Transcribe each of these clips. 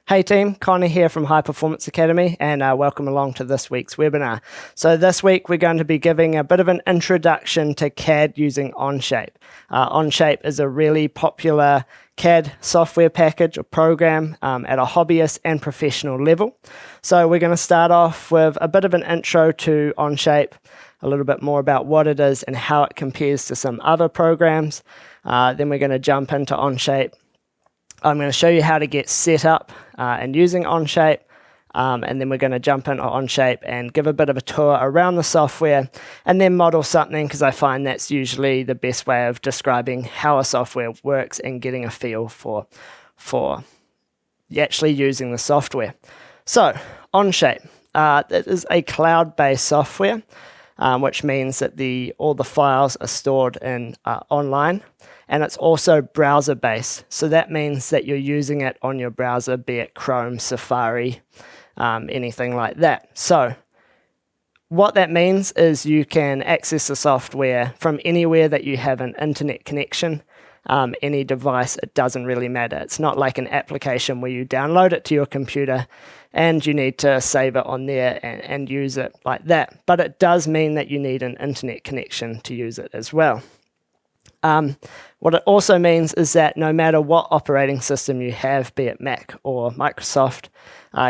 Hey team, Connor here from High Performance Academy, and welcome along to this week's webinar. So this week we're going to be giving a bit of an introduction to CAD using Onshape. Onshape is a really popular CAD software package or program at a hobbyist and professional level. So we're going to start off with a bit of an intro to Onshape, a little bit more about what it is and how it compares to some other programs. Then we're going to jump into Onshape. I'm going to show you how to get set up and using Onshape, and then we're going to jump into Onshape and give a bit of a tour around the software and then model something, because I find that's usually the best way of describing how a software works and getting a feel for actually using the software. So Onshape, it is a cloud-based software, which means that all the files are stored in online. And it's also browser-based, so that means that you're using it on your browser, be it Chrome, Safari, anything like that. So what that means is you can access the software from anywhere that you have an internet connection, any device. It doesn't really matter. It's not like an application where you download it to your computer and you need to save it on there and use it like that. But it does mean that you need an internet connection to use it as well. What it also means is that no matter what operating system you have, be it Mac or Microsoft,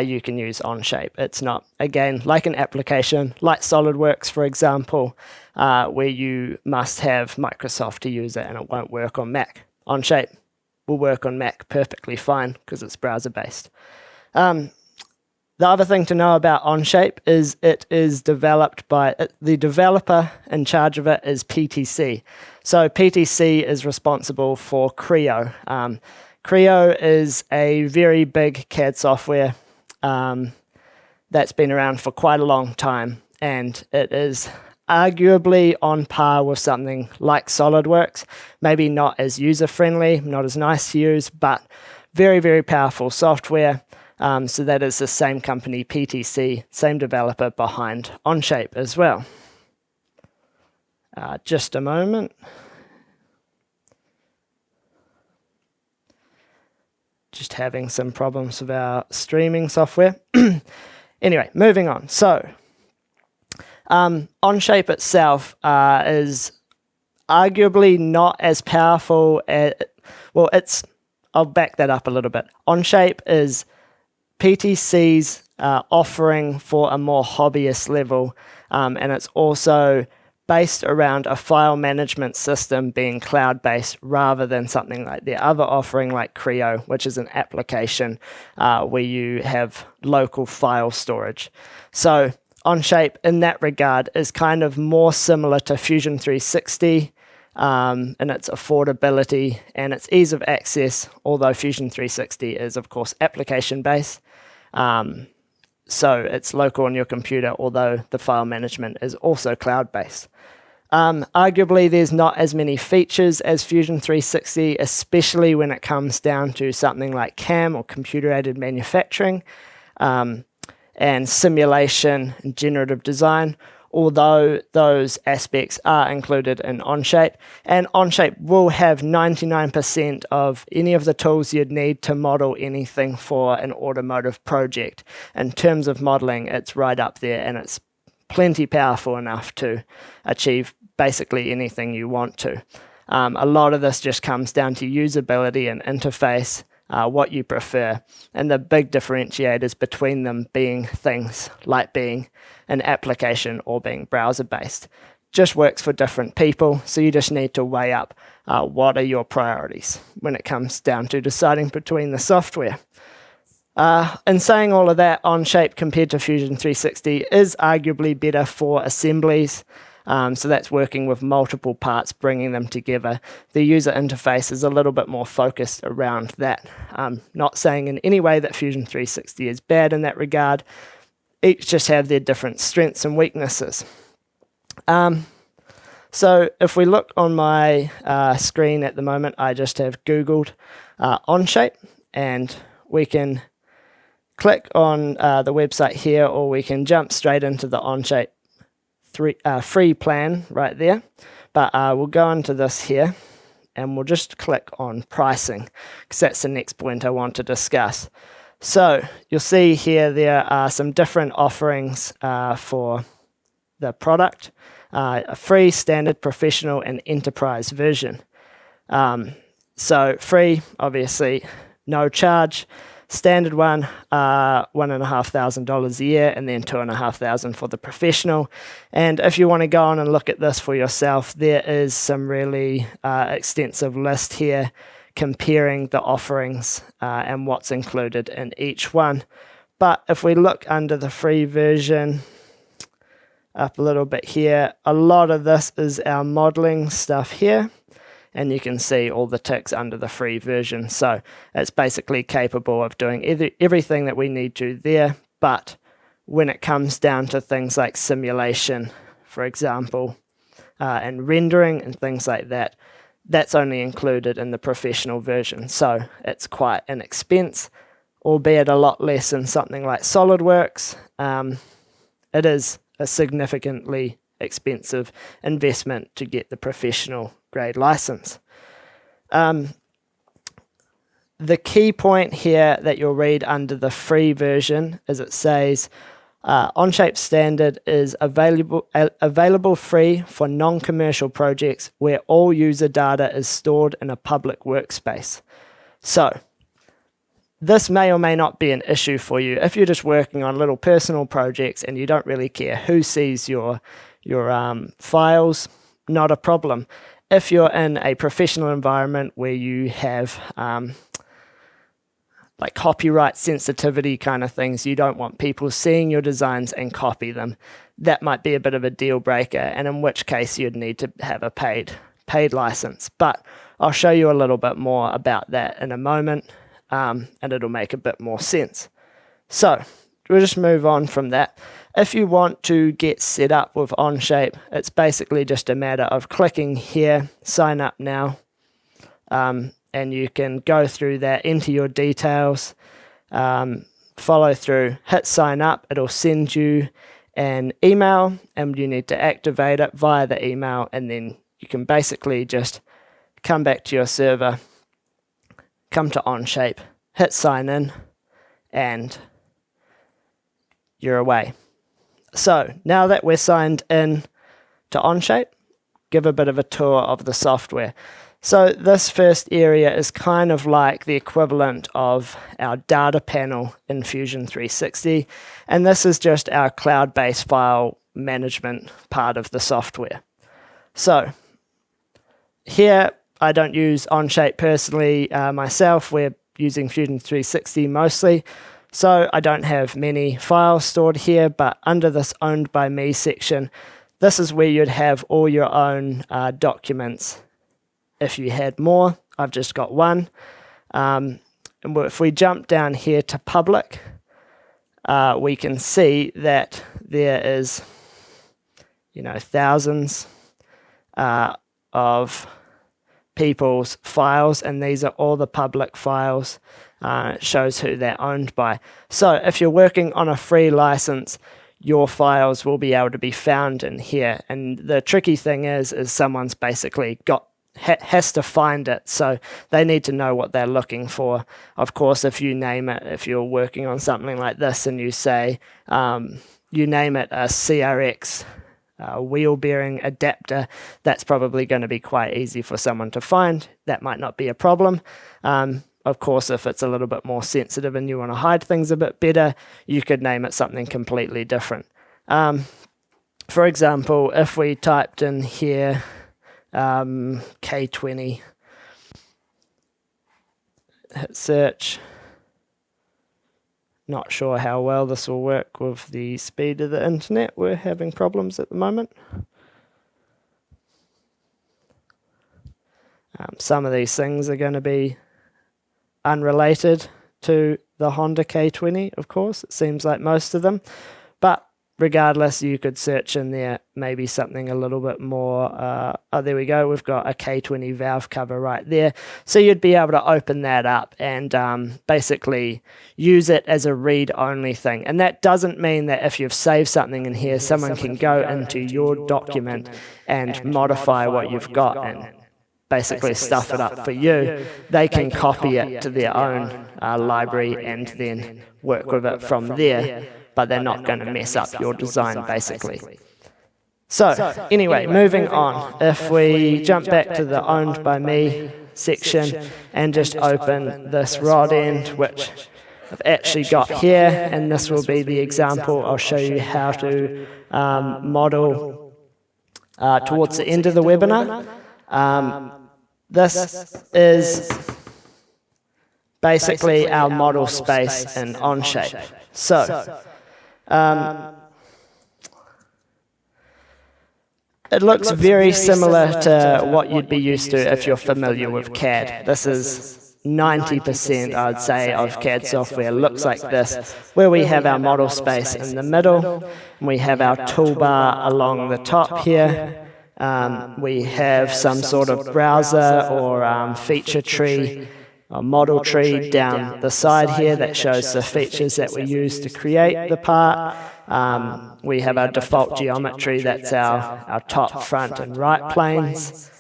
you can use Onshape. It's not, again, like an application, like SolidWorks, for example, where you must have Microsoft to use it and it won't work on Mac. Onshape will work on Mac perfectly fine because it's browser-based. The other thing to know about Onshape is it is developed by, the developer in charge of it is PTC. So PTC is responsible for Creo. Creo is a very big CAD software that's been around for quite a long time, and it is arguably on par with something like SolidWorks. Maybe not as user-friendly, not as nice to use, but very, very powerful software. So that is the same company, PTC, same developer behind Onshape as well. Just a moment. Just having some problems with our streaming software. Anyway, moving on. So, Onshape itself is arguably not as powerful as, well, I'll back that up a little bit. Onshape is PTC's offering for a more hobbyist level, and it's also based around a file management system being cloud-based rather than something like the other offering like Creo, which is an application where you have local file storage. So Onshape in that regard is kind of more similar to Fusion 360 in its affordability and its ease of access, although Fusion 360 is of course application-based. So it's local on your computer, although the file management is also cloud-based. Arguably, there's not as many features as Fusion 360, especially when it comes down to something like CAM or computer-aided manufacturing, and simulation and generative design, although those aspects are included in Onshape. And Onshape will have 99% of any of the tools you'd need to model anything for an automotive project. In terms of modeling, it's right up there, and it's plenty powerful enough to achieve basically anything you want to. A lot of this just comes down to usability and interface, what you prefer, and the big differentiators between them being things like being an application or being browser-based. Just works for different people, so you just need to weigh up what are your priorities when it comes down to deciding between the software. In saying all of that, Onshape compared to Fusion 360 is arguably better for assemblies. So that's working with multiple parts, bringing them together. The user interface is a little bit more focused around that. Not saying in any way that Fusion 360 is bad in that regard. Each just have their different strengths and weaknesses. So if we look on my screen at the moment, I just have Googled Onshape, and we can click on the website here, or we can jump straight into the Onshape free plan right there. But we'll go into this here, and we'll just click on pricing, because that's the next point I want to discuss. So you'll see here there are some different offerings for the product, a free, standard, professional, and enterprise version. So free, obviously, no charge. Standard one, $1,500 a year, and then $2,500 for the professional. And if you want to go on and look at this for yourself, there is some really extensive list here comparing the offerings and what's included in each one. But if we look under the free version, up a little bit here, a lot of this is our modeling stuff here. And you can see all the ticks under the free version. So it's basically capable of doing everything that we need to there. But when it comes down to things like simulation, for example, and rendering and things like that, that's only included in the professional version. So it's quite an expense, albeit a lot less than something like SolidWorks. It is a significantly expensive investment to get the professional grade license. The key point here that you'll read under the free version is it says Onshape Standard is available free for non-commercial projects where all user data is stored in a public workspace. So this may or may not be an issue for you if you're just working on little personal projects and you don't really care who sees your files. Not a problem. If you're in a professional environment where you have like copyright sensitivity kind of things, you don't want people seeing your designs and copy them, that might be a bit of a deal breaker, and in which case you'd need to have a paid license. But I'll show you a little bit more about that in a moment, and it'll make a bit more sense. So we'll just move on from that. If you want to get set up with Onshape, it's basically just a matter of clicking here, sign up now, and you can go through that, enter your details, follow through, hit sign up. It'll send you an email and you need to activate it via the email, and then you can basically just come back to your server, come to Onshape, hit sign in, and you're away. So now that we're signed in to Onshape, give a bit of a tour of the software. So this first area is kind of like the equivalent of our data panel in Fusion 360, and this is just our cloud-based file management part of the software. So here, I don't use Onshape personally myself. We're using Fusion 360 mostly, so I don't have many files stored here, but under this Owned by Me section, this is where you'd have all your own documents. If you had more, I've just got one. And if we jump down here to public, we can see that there is, thousands of people's files, and these are all the public files. It shows who they're owned by. So if you're working on a free license, your files will be able to be found in here. And the tricky thing is someone's basically has to find it, so they need to know what they're looking for. Of course, if you name it, if you're working on something like this and you say, you name it a CRX wheel bearing adapter, that's probably going to be quite easy for someone to find. That might not be a problem. Of course, if it's a little bit more sensitive and you want to hide things a bit better, you could name it something completely different. For example, if we typed in here K20, hit search. Not sure how well this will work with the speed of the internet. We're having problems at the moment. Some of these things are going to be unrelated to the Honda K20, of course. It seems like most of them. But regardless, you could search in there maybe something a little bit more. There we go. We've got a K20 valve cover right there. So you'd be able to open that up and basically use it as a read-only thing. And that doesn't mean that if you've saved something in here, someone can go into your document and modify what you've got. And basically stuff it up for you, they can copy it to their own library and then work with it from there, but they're not going to mess up your design, basically. So, anyway, moving on. If we jump back to the Owned by Me section and just open this rod end, which I've actually got here, and this will be the example. I'll show you how to model towards the end of the webinar. This is basically our model space in Onshape. So, it looks very similar to what you'd be used to if you're familiar with CAD. This is 90%, I'd say, of CAD software looks like this, where we have our model space in the middle, and we have our toolbar along the top here. We have some sort of browser or feature tree, a model tree down the side here that shows the features that we use to create the part. We have our default geometry, that's our top, front, and right planes.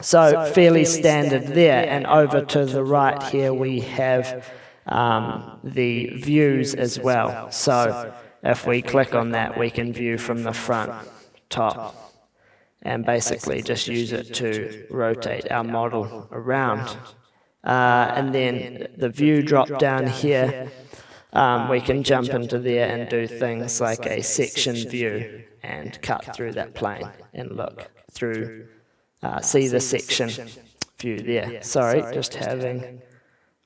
So fairly standard there, and over to the right here we have the views as well. So if we click on that, we can view from the front, top, and basically just use it to rotate our model around. And then the view drop down here, we can jump into there and do things like a section view and cut through that plane and look through, see the section view there. Sorry, just having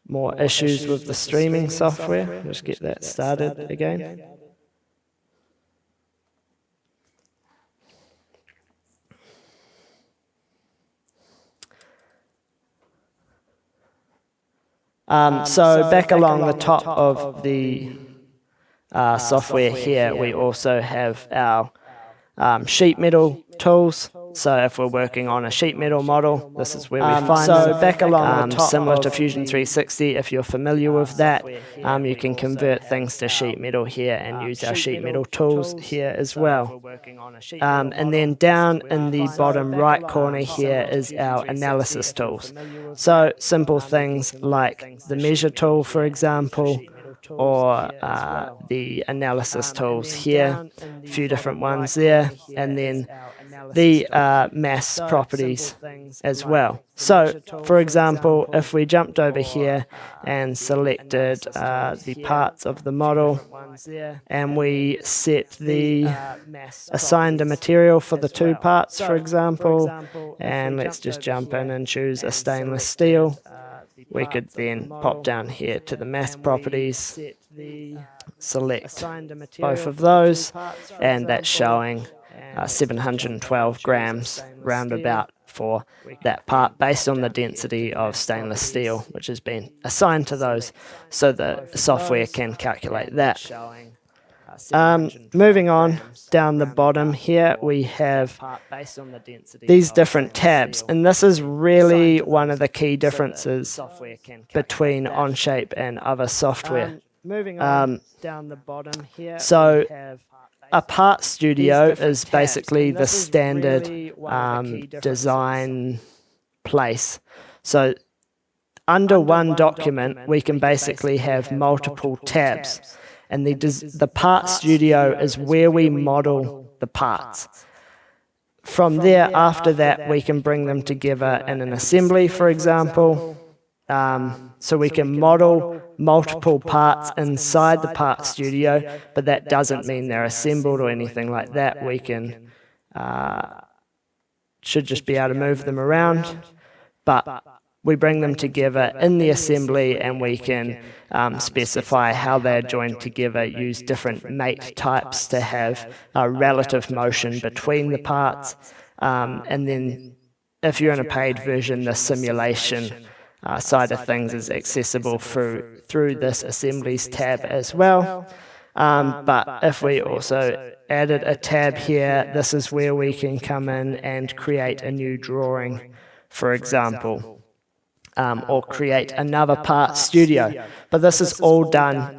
more issues with the streaming software. Just get that started again. So back along the top of the software here, we also have our sheet metal tools. So if we're working on a sheet metal model, this is where we find them. So back along the top, similar to Fusion 360, if you're familiar with that, you can convert things to sheet metal here and use our sheet metal tools here as well. And then down in the bottom right corner here is our analysis tools. So simple things like the measure tool, for example, or the analysis tools here, a few different ones there, and then the mass properties as well. So, for example, if we jumped over here and selected the parts of the model, and we set the assigned a material for the two parts, for example, and let's just jump in and choose a stainless steel, we could then pop down here to the mass properties, select both of those, and that's showing 712 grams roundabout for that part based on the density of stainless steel which has been assigned to those, so the software can calculate that. Moving on, down the bottom here we have these different tabs, and this is really one of the key differences between Onshape and other software. So a part studio is basically the standard design place. So under one document we can basically have multiple tabs, and the part studio is where we model the parts. From there, after that, we can bring them together in an assembly, for example. So we can model multiple parts inside the part studio, but that doesn't mean they're assembled or anything like that. We can should just be able to move them around, but we bring them together in the assembly, and we can specify how they're joined together, use different mate types to have a relative motion between the parts, and then if you're in a paid version, the simulation side of things is accessible through this assemblies tab as well. But if we also added a tab here, this is where we can come in and create a new drawing, for example, or create another part studio. But this is all done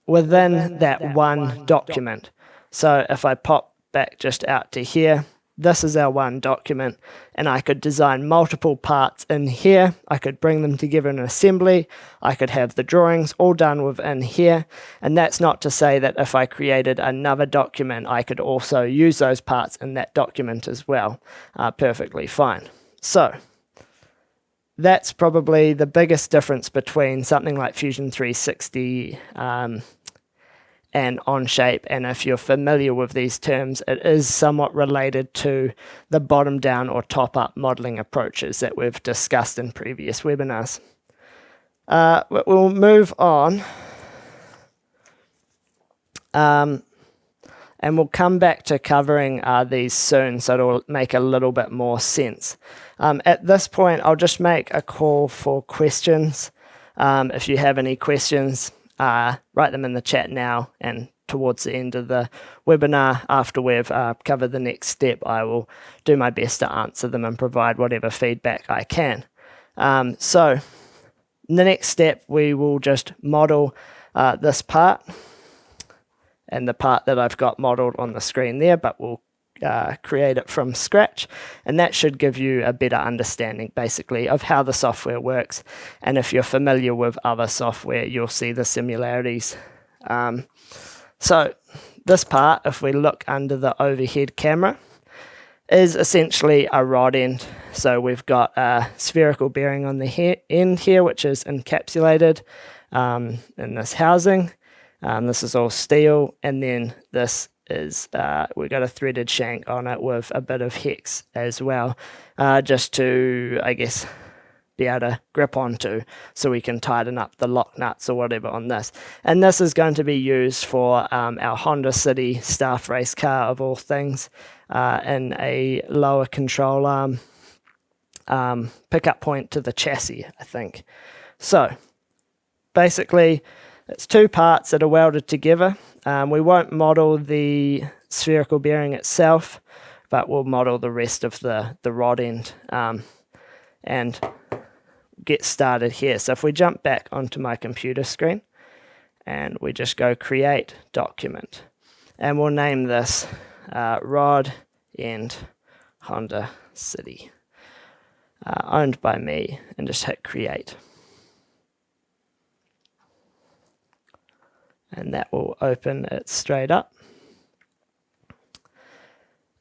within that one document. So if I pop back just out to here, this is our one document, and I could design multiple parts in here. I could bring them together in assembly. I could have the drawings all done within here. And that's not to say that if I created another document, I could also use those parts in that document as well. Perfectly fine. So that's probably the biggest difference between something like Fusion 360 and Onshape. And if you're familiar with these terms, it is somewhat related to the bottom-down or top-up modeling approaches that we've discussed in previous webinars. We'll move on. And we'll come back to covering these soon, so it'll make a little bit more sense. At this point, I'll just make a call for questions. If you have any questions, write them in the chat now, and towards the end of the webinar, after we've covered the next step, I will do my best to answer them and provide whatever feedback I can. So in the next step, we will just model this part and the part that I've got modeled on the screen there, but we'll create it from scratch, and that should give you a better understanding basically of how the software works. And if you're familiar with other software, you'll see the similarities. So this part, if we look under the overhead camera, is essentially a rod end. So we've got a spherical bearing on the end here, which is encapsulated in this housing. This is all steel, and then this is we've got a threaded shank on it with a bit of hex as well, just to, I guess, be able to grip onto, so we can tighten up the lock nuts or whatever on this. And this is going to be used for our Honda City staff race car, of all things, in a lower control arm pickup point to the chassis, I think. So basically, it's two parts that are welded together. We won't model the spherical bearing itself, but we'll model the rest of the rod end and get started here. So if we jump back onto my computer screen and we just go create document, and we'll name this rod end Honda City, owned by me, and just hit create. And that will open it straight up.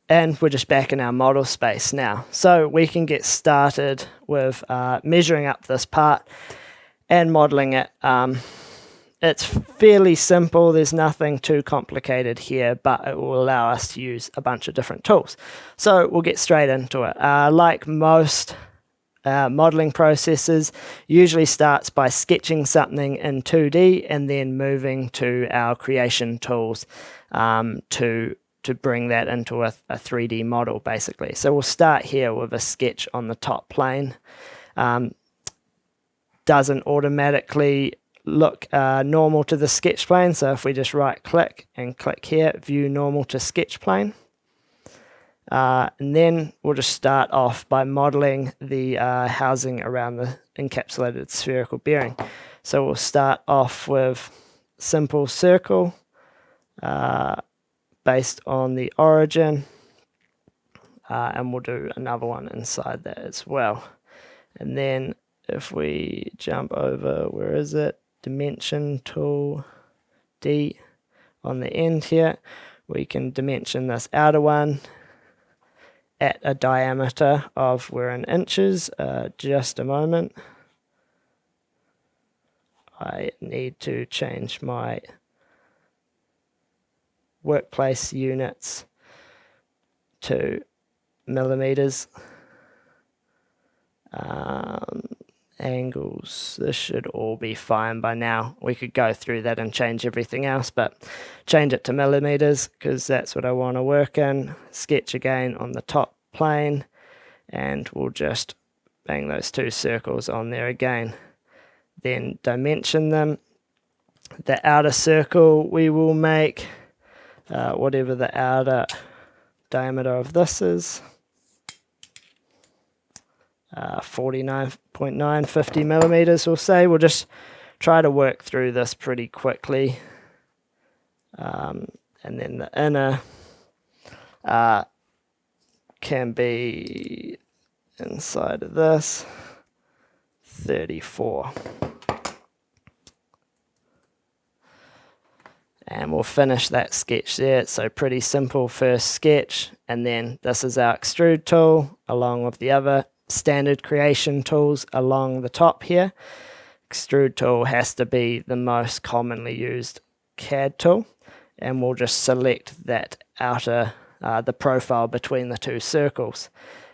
And we're just back in our model space now. So we can get started with measuring up this part and modeling it. It's fairly simple. There's nothing too complicated here, but it will allow us to use a bunch of different tools. So we'll get straight into it. Like most modeling processes, usually starts by sketching something in 2D and then moving to our creation tools to bring that into a 3D model, basically. So we'll start here with a sketch on the top plane. Doesn't automatically look normal to the sketch plane, so if we just right click and click here, view normal to sketch plane. And then we'll just start off by modeling the housing around the encapsulated spherical bearing. So we'll start off with simple circle based on the origin, and we'll do another one inside that as well. And then if we jump over, where is it? Dimension tool D on the end here, we can dimension this outer one at a diameter of, we're in inches. Just a moment. I need to change my workplace units to millimeters. Angles, this should all be fine by now. We could go through that and change everything else, but change it to millimeters because that's what I want to work in. Sketch again on the top plane, and we'll just bang those two circles on there again. Then dimension them. The outer circle we will make whatever the outer diameter of this is. 49.9, 50 millimeters, we'll say. We'll just try to work through this pretty quickly. And then the inner can be inside of this 34. And we'll finish that sketch there. So pretty simple first sketch. And then this is our extrude tool along with the other standard creation tools along the top here. Extrude tool has to be the most commonly used CAD tool. And we'll just select that outer, the profile between the two circles.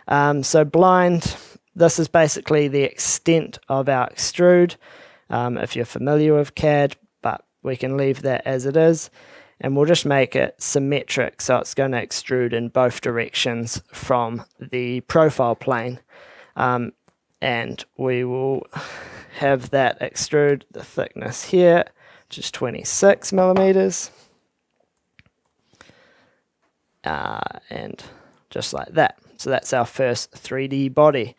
So blind, this is basically the extent of our extrude, if you're familiar with CAD, but we can leave that as it is. And we'll just make it symmetric, so it's going to extrude in both directions from the profile plane. And we will have that extrude, the thickness here, which is 26 millimeters. And just like that. So that's our first 3D body.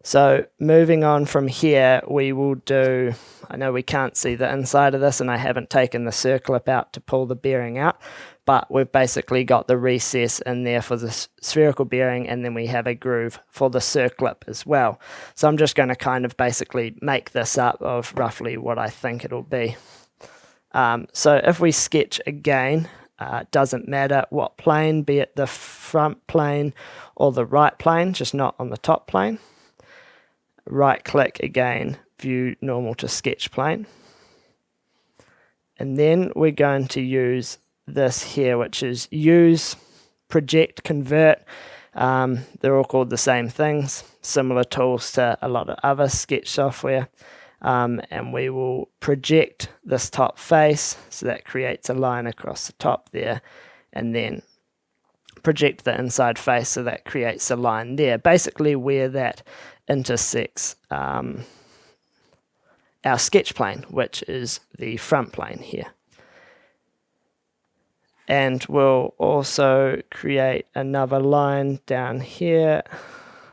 So moving on from here, we will do, I know we can't see the inside of this and I haven't taken the circlip out to pull the bearing out, but we've basically got the recess in there for the spherical bearing, and then we have a groove for the circlip as well. So I'm just going to kind of basically make this up of roughly what I think it'll be. So if we sketch again, doesn't matter what plane, be it the front plane or the right plane, just not on the top plane. Right click again, view normal to sketch plane. And then we're going to use this here, which is use, project, convert. They're all called the same things, similar tools to a lot of other sketch software. And we will project this top face, so that creates a line across the top there, and then project the inside face, so that creates a line there, basically where that intersects our sketch plane, which is the front plane here. And we'll also create another line down here,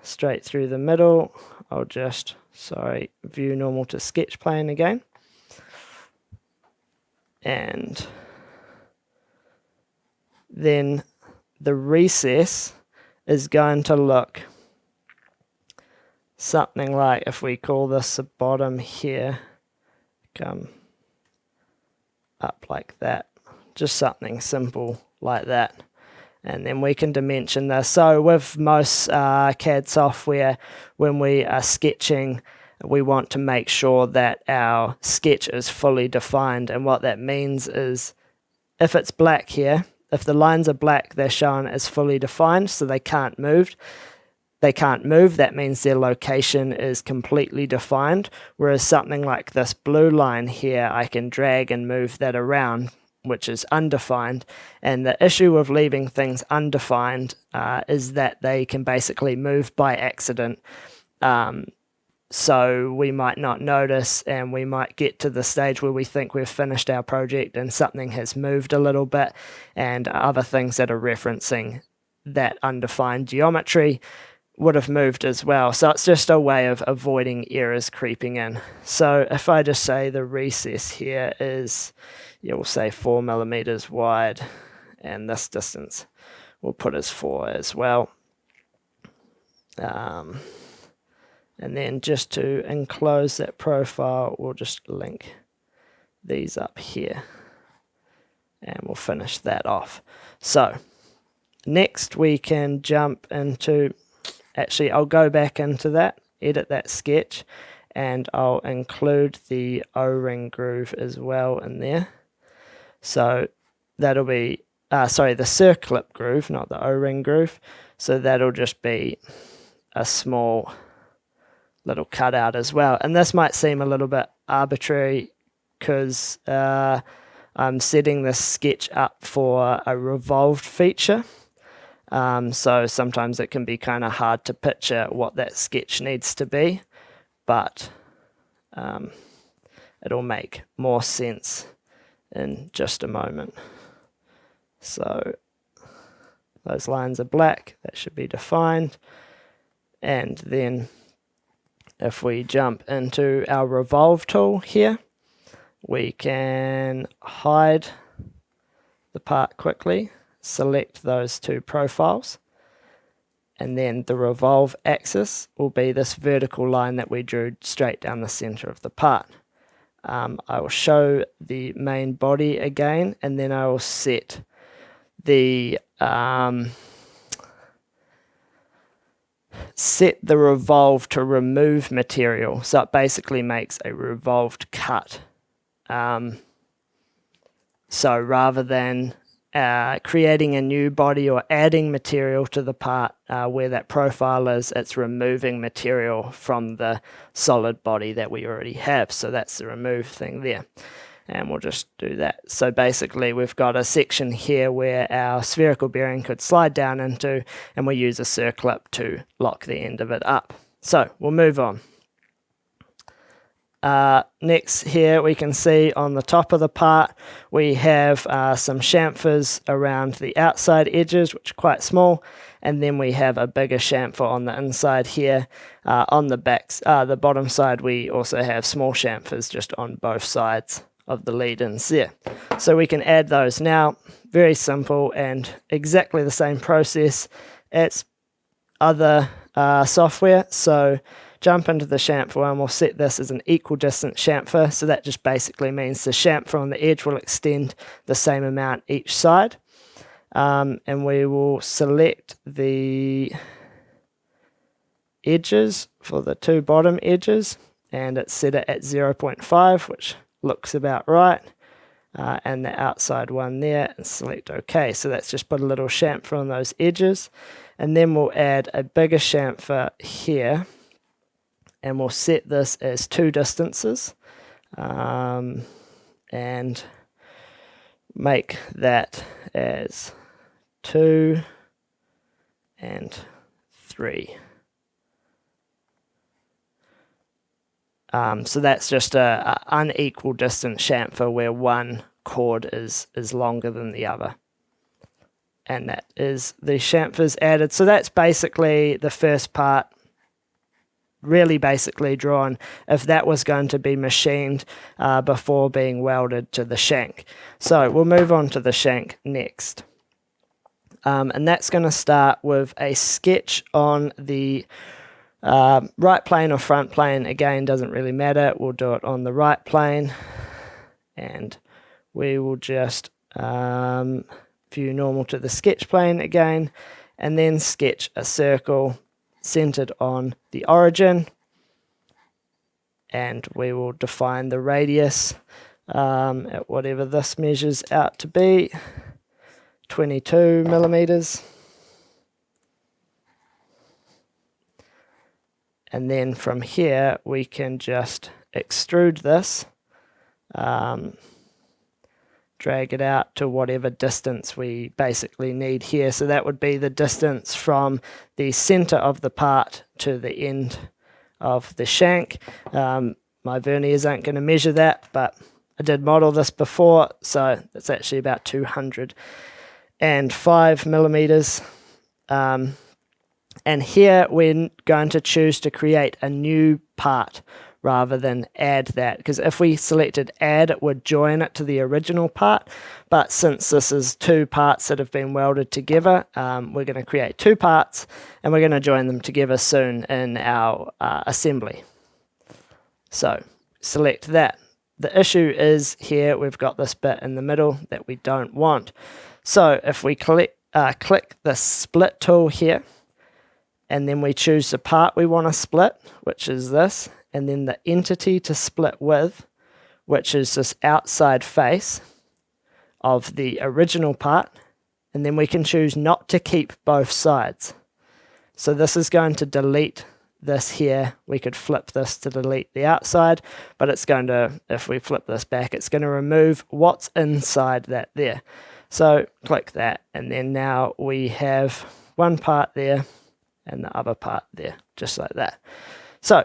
straight through the middle. I'll just, view normal to sketch plane again. And then the recess is going to look something like, if we call this the bottom here, come up like that. Just something simple like that. And then we can dimension this. So with most CAD software, when we are sketching, we want to make sure that our sketch is fully defined. And what that means is, if it's black here, if the lines are black, they're shown as fully defined, so they can't move. They can't move, that means their location is completely defined. Whereas something like this blue line here, I can drag and move that around, which is undefined. And the issue with leaving things undefined is that they can basically move by accident. So we might not notice, and we might get to the stage where we think we've finished our project and something has moved a little bit, and other things that are referencing that undefined geometry would have moved as well. So it's just a way of avoiding errors creeping in. So if I just say the recess here is, we'll say 4 millimeters wide, and this distance we'll put as 4 as well. And then just to enclose that profile, we'll just link these up here, and we'll finish that off. So next we can jump into, actually I'll go back into that, edit that sketch, and I'll include the O-ring groove as well in there. So that'll be, the circlip groove, not the O-ring groove. So that'll just be a small little cutout as well. And this might seem a little bit arbitrary because I'm setting this sketch up for a revolved feature. So sometimes it can be kind of hard to picture what that sketch needs to be, but it'll make more sense in just a moment. So those lines are black, that should be defined. And then if we jump into our revolve tool here, we can hide the part quickly, select those two profiles, and then the revolve axis will be this vertical line that we drew straight down the center of the part. I will show the main body again, and then I will set the revolve to remove material. So it basically makes a revolved cut. So rather than creating a new body or adding material to the part where that profile is, it's removing material from the solid body that we already have. So that's the remove thing there. And we'll just do that. So basically we've got a section here where our spherical bearing could slide down into, and we use a circlip to lock the end of it up. So we'll move on. Next here we can see on the top of the part we have some chamfers around the outside edges, which are quite small, and then we have a bigger chamfer on the inside here. On the the bottom side we also have small chamfers just on both sides of the lead-ins there. So we can add those now. Very simple and exactly the same process as other software. So jump into the chamfer and we'll set this as an equal distance chamfer. So that just basically means the chamfer on the edge will extend the same amount each side. And we will select the edges for the two bottom edges, and it's set it at 0.5, which looks about right. And the outside one there, and select OK. So that's just put a little chamfer on those edges. And then we'll add a bigger chamfer here, and we'll set this as two distances, and make that as 2 and 3. So that's just a unequal distance chamfer where one chord is longer than the other. And that is the chamfers added. So that's basically the first part, really basically drawn if that was going to be machined before being welded to the shank. So we'll move on to the shank next. And that's going to start with a sketch on the right plane or front plane. Again, doesn't really matter. We'll do it on the right plane, and we will just view normal to the sketch plane again, and then sketch a circle centered on the origin, and we will define the radius at whatever this measures out to be, 22 millimeters. And then from here we can just extrude this, drag it out to whatever distance we basically need here. So that would be the distance from the center of the part to the end of the shank. My verniers aren't going to measure that, but I did model this before, so it's actually about 205 millimeters. And here we're going to choose to create a new part rather than add that, because if we selected add, it would join it to the original part. But since this is two parts that have been welded together, we're going to create two parts and we're going to join them together soon in our assembly. So select that. The issue is here we've got this bit in the middle that we don't want. So if we click the split tool here, and then we choose the part we want to split, which is this, and then the entity to split with, which is this outside face of the original part, and then we can choose not to keep both sides. So this is going to delete this here. We could flip this to delete the outside, but it's going to, if we flip this back, it's going to remove what's inside that there. So click that, and then now we have one part there and the other part there, just like that. So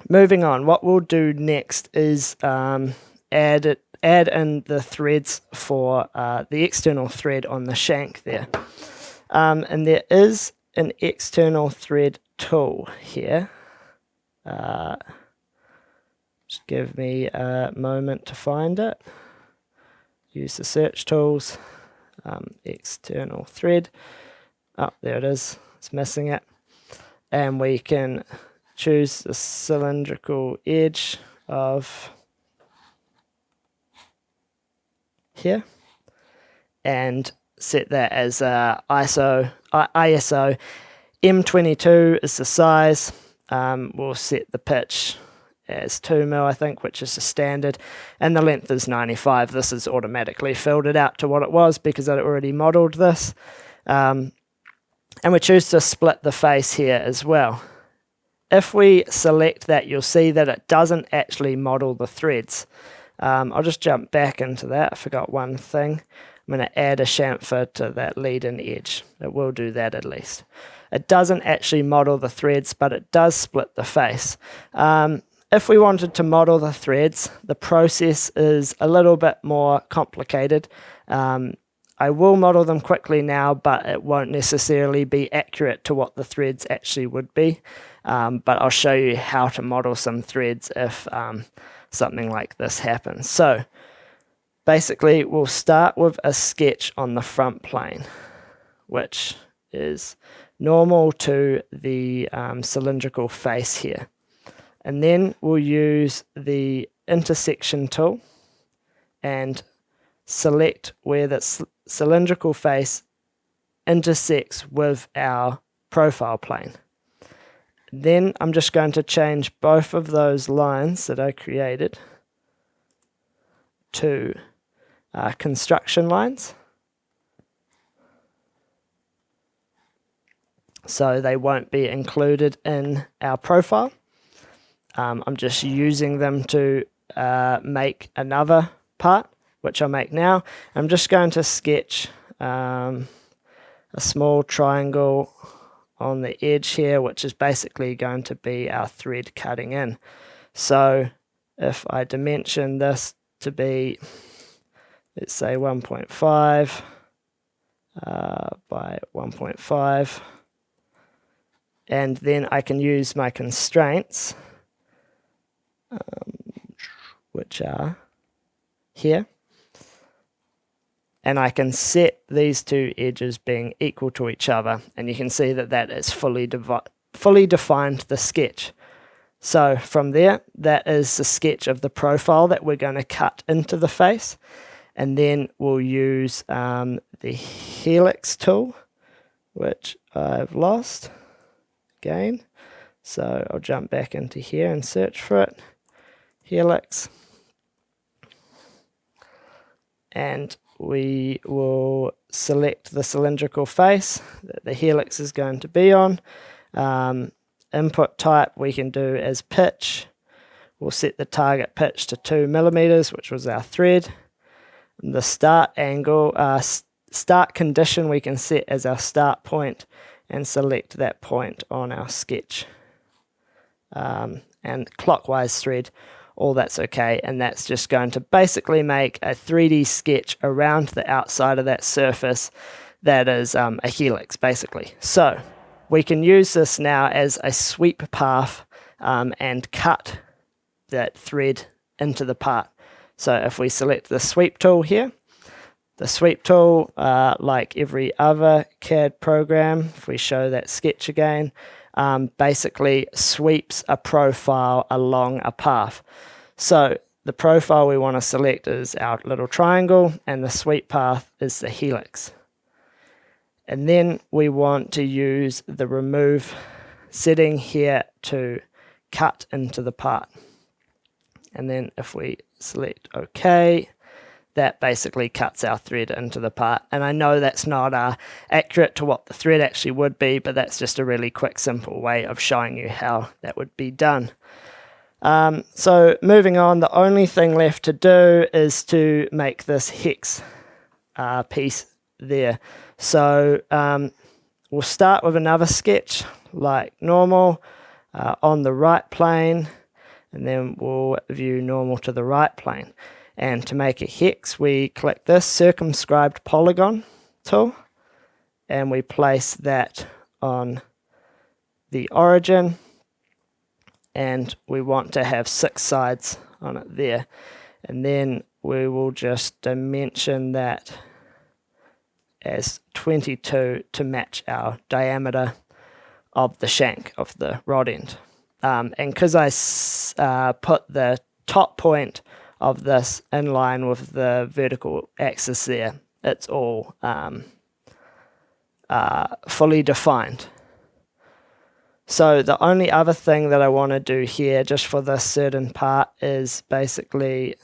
moving on, what we'll do next is add in the threads for the external thread on the shank there. And there is an external thread tool here. Just give me a moment to find it. Use the search tools, external thread. Oh, there it is. It's missing it. And we can choose the cylindrical edge of here and set that as ISO M22 is the size. We'll set the pitch as 2 mil, I think, which is the standard, and the length is 95. This is automatically filled it out to what it was because I'd already modeled this. And we choose to split the face here as well. If we select that, you'll see that it doesn't actually model the threads. I'll just jump back into that. I forgot one thing. I'm going to add a chamfer to that lead-in edge. It will do that at least. It doesn't actually model the threads, but it does split the face. If we wanted to model the threads, the process is a little bit more complicated. I will model them quickly now, but it won't necessarily be accurate to what the threads actually would be. But I'll show you how to model some threads if something like this happens. So basically, we'll start with a sketch on the front plane, which is normal to the cylindrical face here. And then we'll use the intersection tool and select where the cylindrical face intersects with our profile plane. Then I'm just going to change both of those lines that I created to construction lines, so they won't be included in our profile. I'm just using them to make another part, which I'll make now. I'm just going to sketch a small triangle on the edge here, which is basically going to be our thread cutting in. So if I dimension this to be, let's say 1.5 by 1.5, and then I can use my constraints, which are here, and I can set these two edges being equal to each other, and you can see that that is fully defined the sketch. So from there, that is the sketch of the profile that we're going to cut into the face, and then we'll use the helix tool, which I've lost again. So I'll jump back into here and search for it, helix, and we will select the cylindrical face that the helix is going to be on. Input type we can do as pitch. We'll set the target pitch to 2 millimeters, which was our thread. The start angle, start condition we can set as our start point and select that point on our sketch. And clockwise thread, all that's okay, and that's just going to basically make a 3D sketch around the outside of that surface that is a helix, basically. So we can use this now as a sweep path and cut that thread into the part. So if we select the sweep tool here, the sweep tool, like every other CAD program, if we show that sketch again, basically sweeps a profile along a path. So the profile we want to select is our little triangle, and the sweep path is the helix. And then we want to use the remove setting here to cut into the part. And then if we select OK, that basically cuts our thread into the part. And I know that's not accurate to what the thread actually would be, but that's just a really quick, simple way of showing you how that would be done. So moving on, the only thing left to do is to make this hex piece there. So we'll start with another sketch like normal on the right plane, and then we'll view normal to the right plane. And to make a hex, we click this circumscribed polygon tool, and we place that on the origin, and we want to have 6 sides on it there. And then we will just dimension that as 22 to match our diameter of the shank of the rod end. And because I put the top point of this in line with the vertical axis there, it's all fully defined. So the only other thing that I want to do here just for this certain part is basically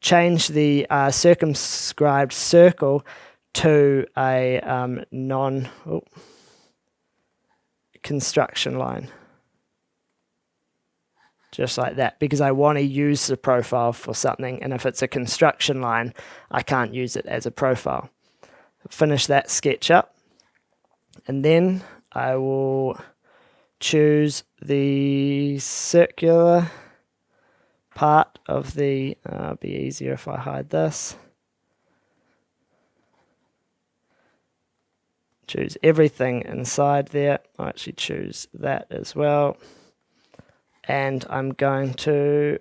change the circumscribed circle to a non-construction line. Just like that, because I want to use the profile for something, and if it's a construction line, I can't use it as a profile. Finish that sketch up, and then I will choose the circular part of the, be easier if I hide this. Choose everything inside there. I'll actually choose that as well. And I'm going to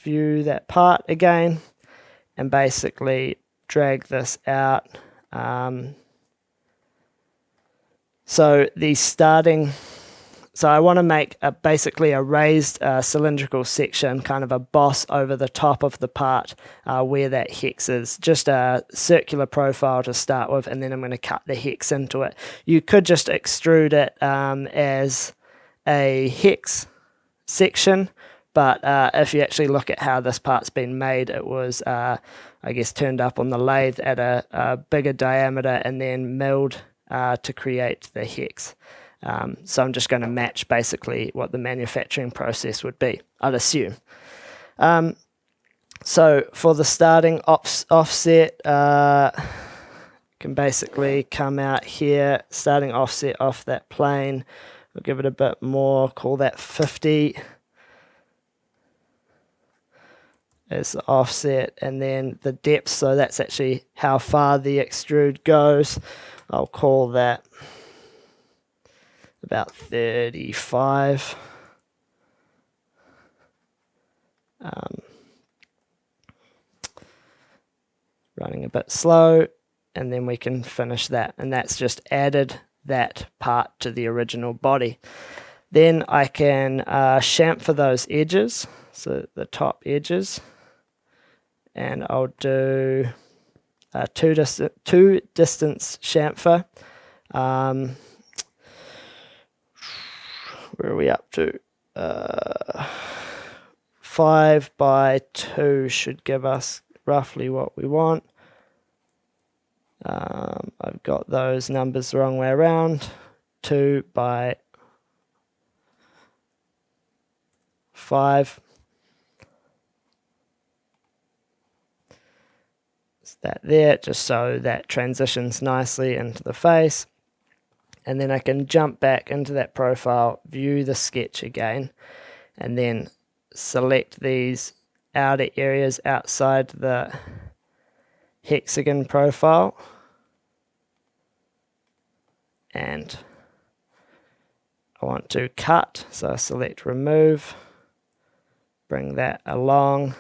view that part again and basically drag this out. So I want to make basically a raised cylindrical section, kind of a boss over the top of the part where that hex is. Just a circular profile to start with, and then I'm going to cut the hex into it. You could just extrude it as a hex section, but if you actually look at how this part's been made, it was I guess turned up on the lathe at a bigger diameter and then milled to create the hex. So I'm just going to match basically what the manufacturing process would be, I'd assume. So for the starting offset, can basically come out here, starting offset off that plane. We'll give it a bit more, call that 50 as the offset, and then the depth, so that's actually how far the extrude goes. I'll call that about 35. Running a bit slow, and then we can finish that, and that's just added that part to the original body. Then I can chamfer those edges, so the top edges, and I'll do two distance chamfer. Where are we up to? 5 by 2 should give us roughly what we want. I've got those numbers the wrong way around. 2 by 5. Is that there, just so that transitions nicely into the face. And then I can jump back into that profile, view the sketch again, and then select these outer areas outside the hexagon profile. And I want to cut, so I select remove, bring that along,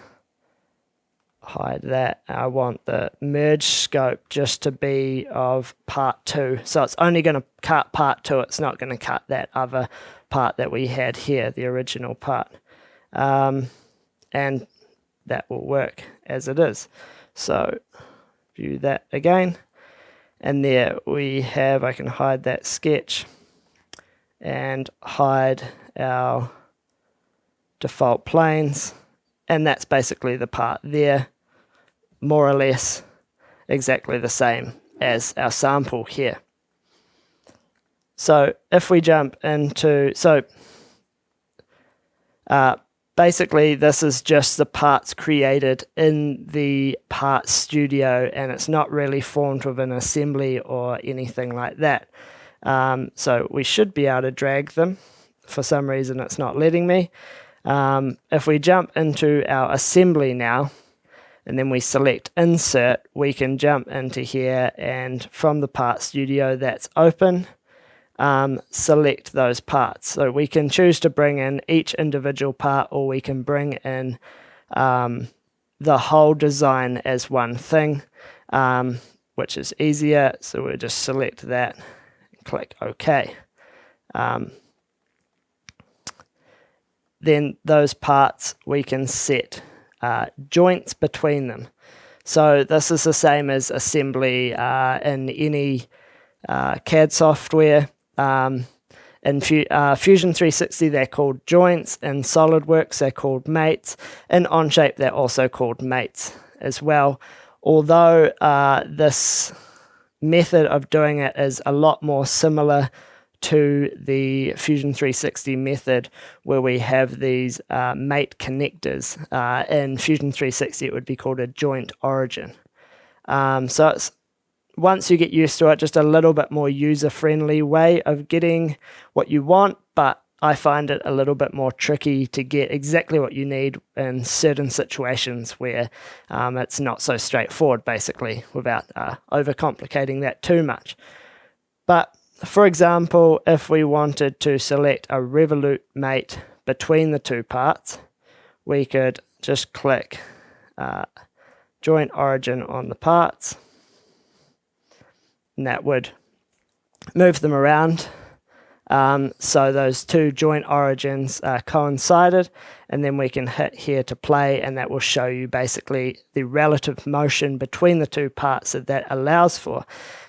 hide that. I want the merge scope just to be of part 2, so it's only going to cut part 2, it's not going to cut that other part that we had here, the original part, and that will work as it is. So view that again, and there we have, I can hide that sketch and hide our default planes, and that's basically the part there, more or less exactly the same as our sample here. So if we jump into, basically this is just the parts created in the parts studio, and it's not really formed with an assembly or anything like that. So we should be able to drag them. For some reason it's not letting me. If we jump into our assembly now, and then we select insert, we can jump into here, and from the part studio that's open, select those parts. So we can choose to bring in each individual part, or we can bring in the whole design as one thing, which is easier. So we'll just select that and click OK. then those parts we can set joints between them. So this is the same as assembly in any CAD software. In Fusion 360, they're called joints. In SolidWorks, they're called mates. In Onshape, they're also called mates as well. Although this method of doing it is a lot more similar to the Fusion 360 method, where we have these mate connectors. In Fusion 360, it would be called a joint origin. So it's, once you get used to it, just a little bit more user-friendly way of getting what you want, but I find it a little bit more tricky to get exactly what you need in certain situations where it's not so straightforward, basically, without overcomplicating that too much. But for example, if we wanted to select a revolute mate between the two parts, we could just click joint origin on the parts, and that would move them around. So those two joint origins coincided, and then we can hit here to play, and that will show you basically the relative motion between the two parts that allows for.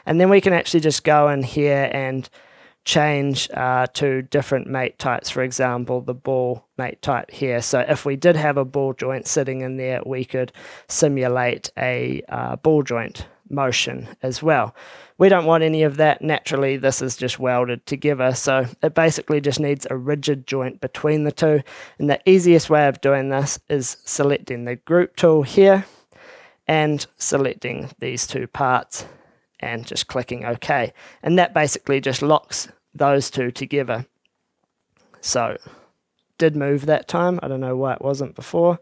And then we can actually just go in here and change to different mate types, for example, the ball mate type here. So if we did have a ball joint sitting in there, we could simulate a ball joint motion as well. We don't want any of that. Naturally, this is just welded together, so it basically just needs a rigid joint between the two. And the easiest way of doing this is selecting the group tool here and selecting these two parts and just clicking OK. And that basically just locks those two together. So did move that time. I don't know why it wasn't before.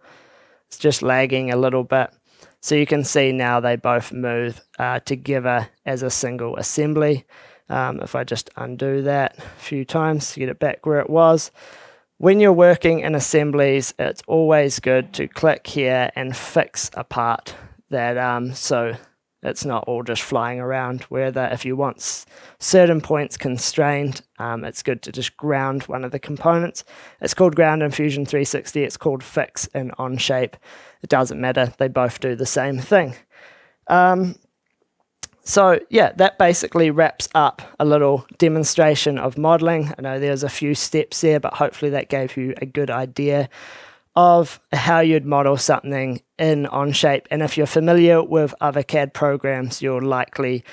It's just lagging a little bit. So you can see now they both move together as a single assembly. If I just undo that a few times to get it back where it was. When you're working in assemblies, it's always good to click here and fix a part that so it's not all just flying around. Whether if you want certain points constrained, it's good to just ground one of the components. It's called ground in Fusion 360. It's called fix in Onshape. It doesn't matter. They both do the same thing. So yeah, that basically wraps up a little demonstration of modeling. I know there's a few steps there, but hopefully that gave you a good idea of how you'd model something in Onshape. And if you're familiar with other CAD programs, you'll likely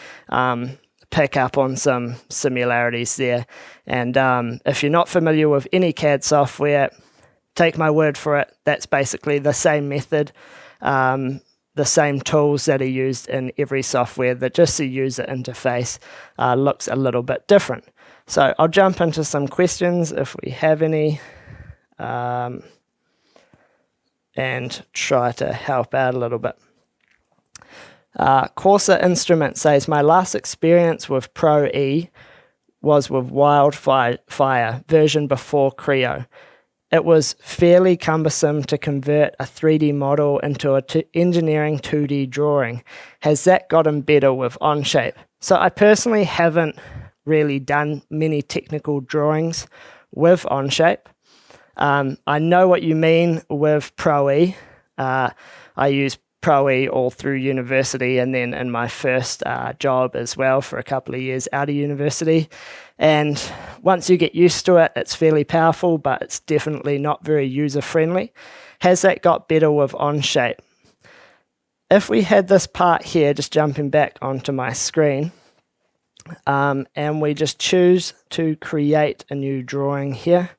pick up on some similarities there. And if you're not familiar with any CAD software, take my word for it. That's basically the same method, the same tools that are used in every software, that just the user interface looks a little bit different. So I'll jump into some questions if we have any. And try to help out a little bit. Corsa Instrument says, my last experience with Pro E was with Wildfire version before Creo. It was fairly cumbersome to convert a 3D model into an engineering 2D drawing. Has that gotten better with Onshape? So I personally haven't really done many technical drawings with Onshape. I know what you mean with Pro E. I used Pro E all through university, and then in my first job as well for a couple of years out of university. And once you get used to it, it's fairly powerful, but it's definitely not very user-friendly. Has that got better with Onshape? If we had this part here, just jumping back onto my screen, and we just choose to create a new drawing here.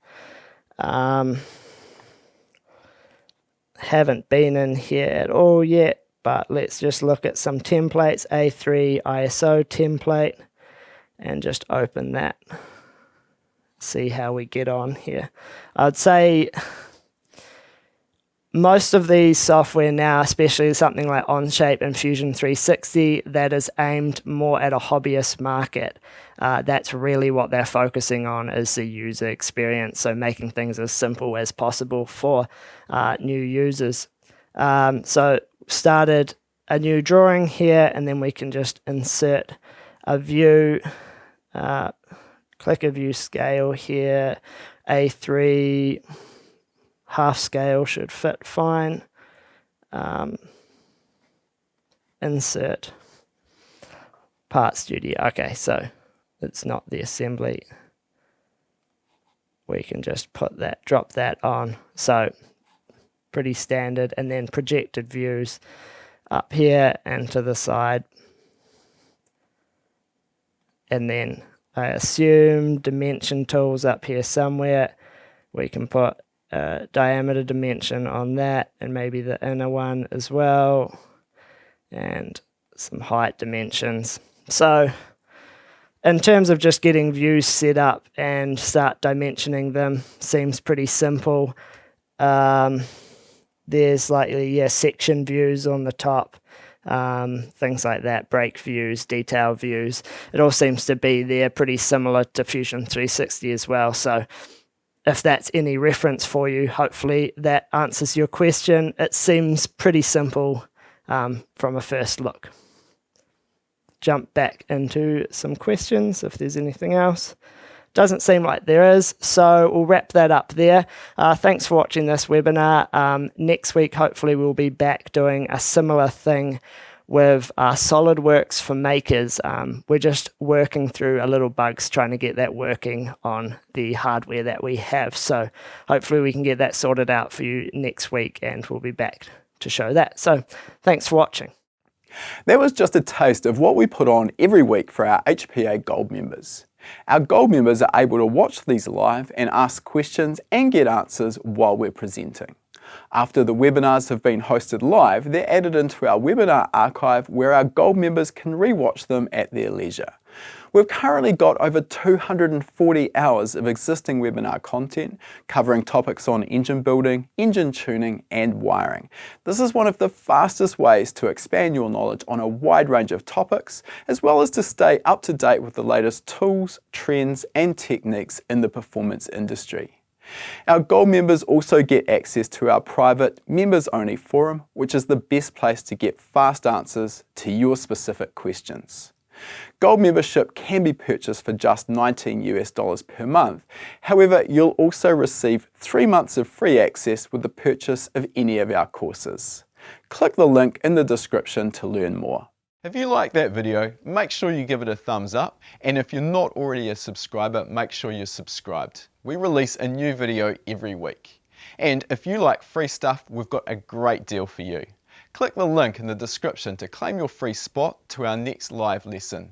Haven't been in here at all yet, but let's just look at some templates. A3 ISO template, and just open that. See how we get on here. I'd say most of these software now, especially something like Onshape and Fusion 360, that is aimed more at a hobbyist market. That's really what they're focusing on, is the user experience, so making things as simple as possible for new users. So started a new drawing here, and then we can just insert a view, click a view scale here. A3 half scale should fit fine. Insert part studio. Okay, so it's not the assembly. We can just drop that on. So pretty standard. And then projected views up here and to the side. And then I assume dimension tools up here somewhere. We can put a diameter dimension on that and maybe the inner one as well. And some height dimensions. So in terms of just getting views set up and start dimensioning them, seems pretty simple. There's likely, section views on the top, things like that, brake views, detail views. It all seems to be there, pretty similar to Fusion 360 as well. So if that's any reference for you, hopefully that answers your question. It seems pretty simple from a first look. Jump back into some questions if there's anything else. Doesn't seem like there is, so we'll wrap that up there. Thanks for watching this webinar. Next week, hopefully, we'll be back doing a similar thing with SolidWorks for makers. We're just working through a little bugs trying to get that working on the hardware that we have. So hopefully we can get that sorted out for you next week, and we'll be back to show that. So thanks for watching. That was just a taste of what we put on every week for our HPA Gold members. Our Gold members are able to watch these live and ask questions and get answers while we're presenting. After the webinars have been hosted live, they're added into our webinar archive where our Gold members can re-watch them at their leisure. We've currently got over 240 hours of existing webinar content covering topics on engine building, engine tuning and wiring. This is one of the fastest ways to expand your knowledge on a wide range of topics, as well as to stay up to date with the latest tools, trends and techniques in the performance industry. Our Gold members also get access to our private members-only forum, which is the best place to get fast answers to your specific questions. Gold membership can be purchased for just $19 per month. However, you'll also receive 3 months of free access with the purchase of any of our courses. Click the link in the description to learn more. If you like that video, make sure you give it a thumbs up, and if you're not already a subscriber, make sure you're subscribed. We release a new video every week. And if you like free stuff, we've got a great deal for you. Click the link in the description to claim your free spot to our next live lesson.